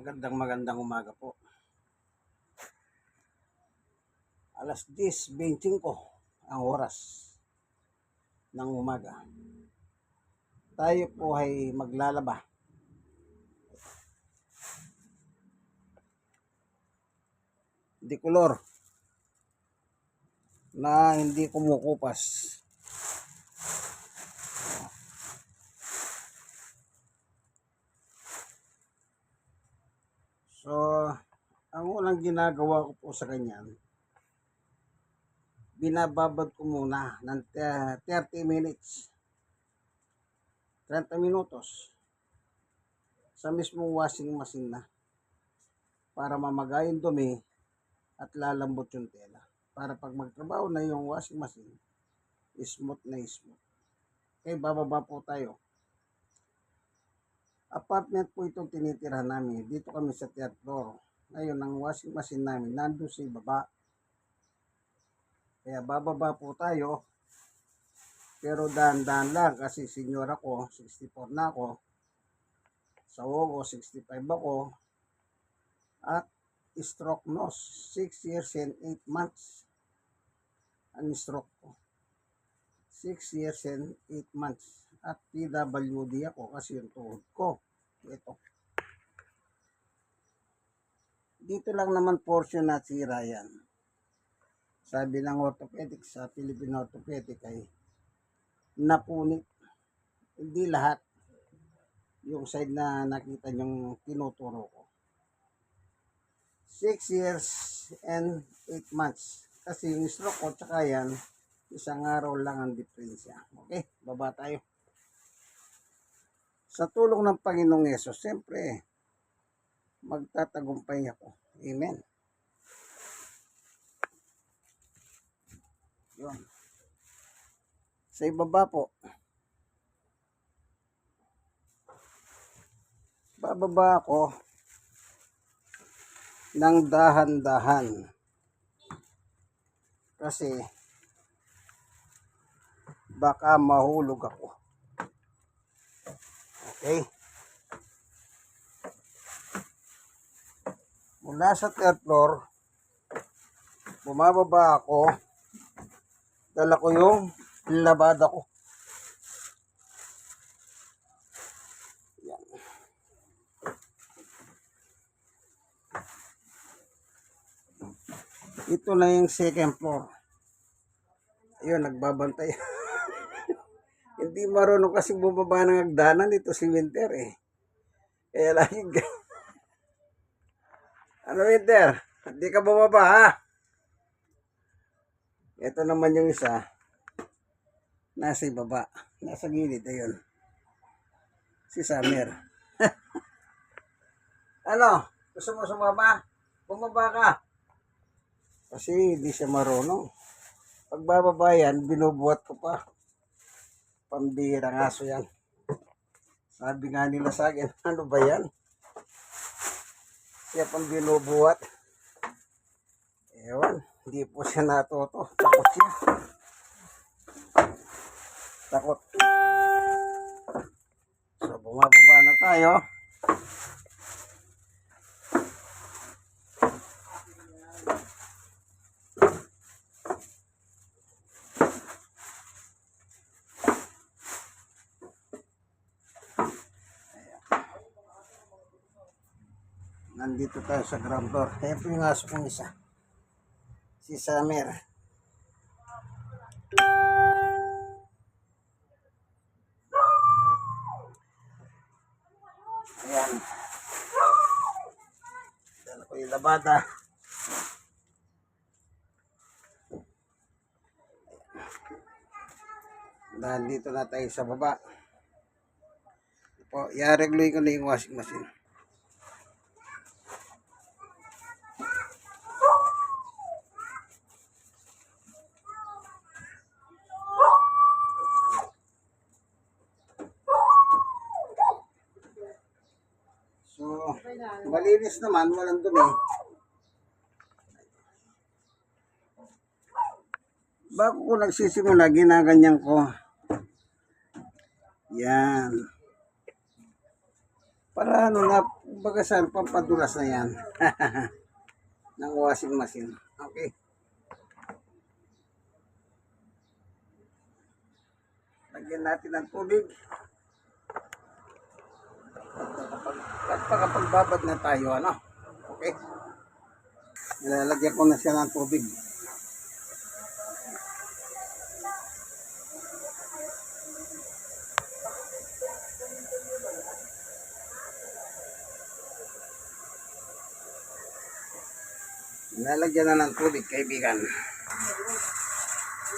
Magandang umaga po. Alas 10:25 ang oras ng umaga. Tayo po ay maglalaba. Dikolor na hindi kumukupas. So, ang unang ginagawa ko po sa ganyan, binababad ko muna ng 30 minutes, 30 minutos sa mismong washing machine na para mamagay yung dumi at lalambot yung tela. Para pag magtrabaho na yung washing machine, smooth na smooth. Okay, bababa po tayo. Apartment po itong tinitirahan namin. Dito kami sa third floor. Ngayon, ang washing machine namin nandun sa baba. Kaya bababa po tayo. Pero dahan-dahan lang kasi senior ako, 64 na ako. Sa Wogo, 65 ako. At stroke nose, 6 years and 8 months. Ang stroke ko. 6 years and 8 months. At PWD ako kasi yung tuhod ko. Ito. Dito lang naman portion na sira yan. Sabi ng orthopedic sa Philippine Orthopedic ay napunit. Hindi lahat. Yung side na nakita yung tinuturo ko. 6 years and 8 months. Kasi yung stroke ko tsaka yan, isang araw lang ang diferensya. Okay, baba tayo. Sa tulong ng Panginoong Yesus, siyempre, magtatagumpay ako. Amen. Yun. Sa ibaba po, bababa ako ng dahan-dahan. Kasi, baka mahulog ako. Okay. Mula sa third floor, bumababa ako, dala ko yung labada ko. Yan. Ito na yung second floor. Ayun, nagbabantay. Hindi marunong kasi bumaba ng hagdanan dito si Winter eh. Kaya laging ano Winter? Hindi ka bumaba ha? Ito naman yung isa. Nasa ibaba. Nasa gilid. Ayun. Si Summer. Ano? Gusto mo sumaba? Bumaba ka. Kasi hindi siya marunong. Pagbababa yan, binubuhat ko pa. Pambihirang aso yan. Sabi nga nila sa akin, ano ba yan? Siya pang binubuhat. Ewan, hindi po siya natuto. Takot siya. Takot. So, bumababa na tayo. Nandito tayo sa ground floor. Kaya po yung aso kong isa. Si Summer. Ayan. Dala ko yung labada. Nandito na tayo sa baba. Po, i-regloy ko na yung washing machine. So, malinis naman, walang dumi. Bago ko nagsisimula, ginaganyan ko. Yan. Para ano na, Kumbaga saan, pampadulas na yan. Ng washing machine. Okay. Lagyan natin ng tubig. At pakapagbabad na tayo, ano? Okay. Nilalagyan ko na siya ng tubig. Nilalagyan na ng tubig, kaibigan.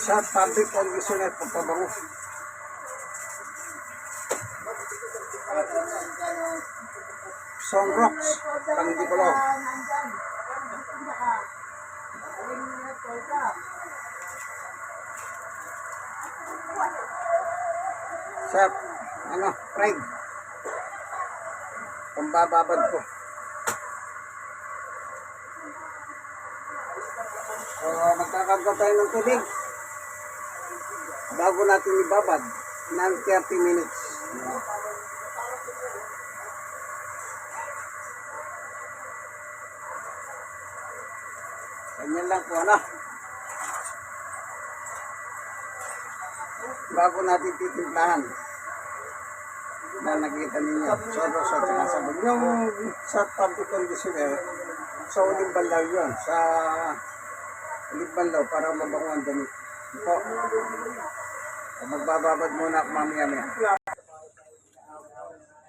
Sa fabric conditioner, papabango. Sunrocks, pang di ko lang. Sa, fried. Pambababad ko. So, magkakarga tayo ng tubig. Bago natin ibabad ng 30 minutes. Ganyan lang po, ano? Bago natin titimplahan. Na nakita ninyo. So, sabon. Yung sa fabric conditioner, sa uling banlaw yun. Sa uling banlaw para mabango ang damit. Ito. Magbababad muna ako mamaya-maya.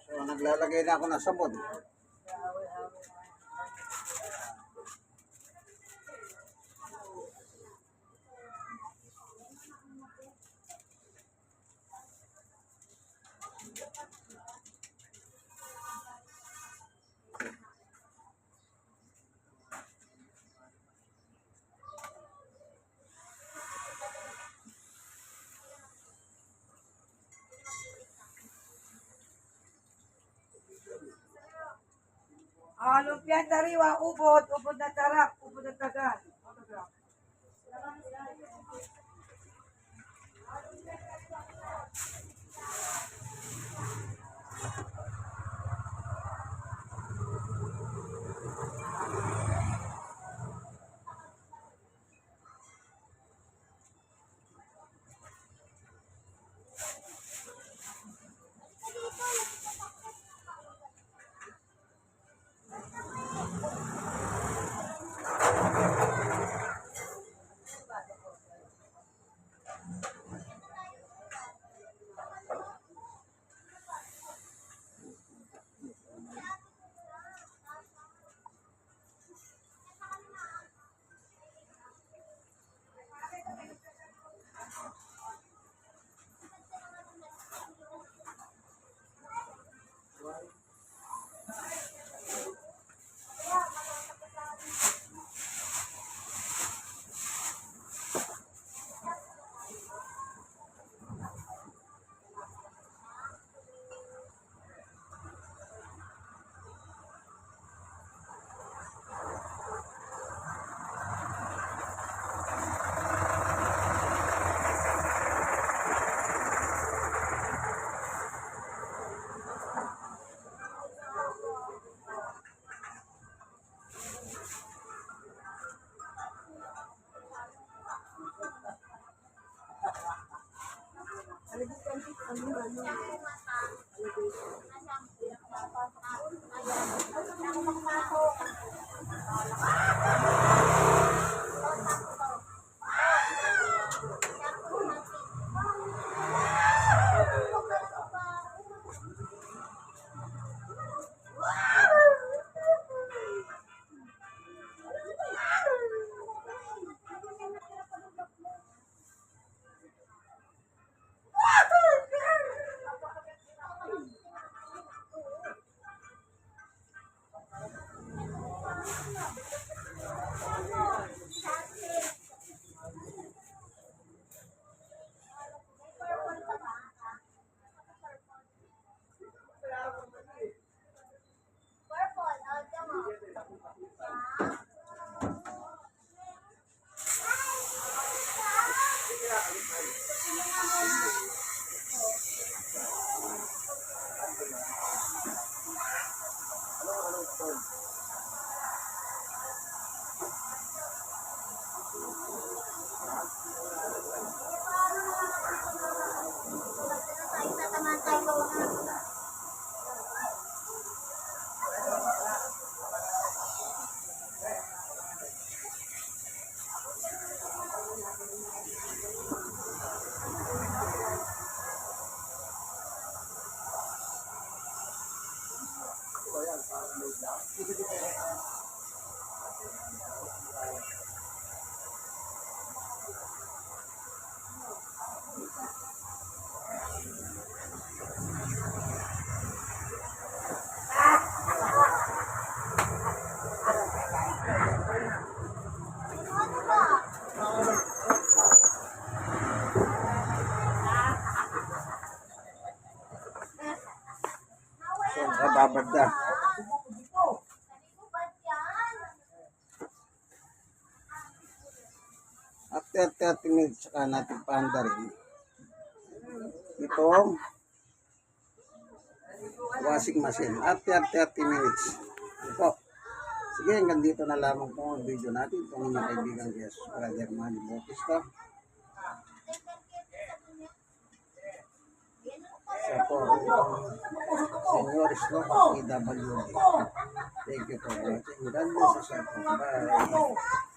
So, naglalagay na ako ng sabon. Lumpian dariwa, ubod na tarak, ubod na tagal. So, babad na. After 30 minutes, saka natin paanda rin. Itong washing machine. After 30 minutes. Ito. Sige, hanggang dito na lamang po ang video natin. Itong mga kaibigan guys, Brother Manny Bautista. Sa po, Senyoris no, PWD. Thank you for watching. God bless us all. Bye.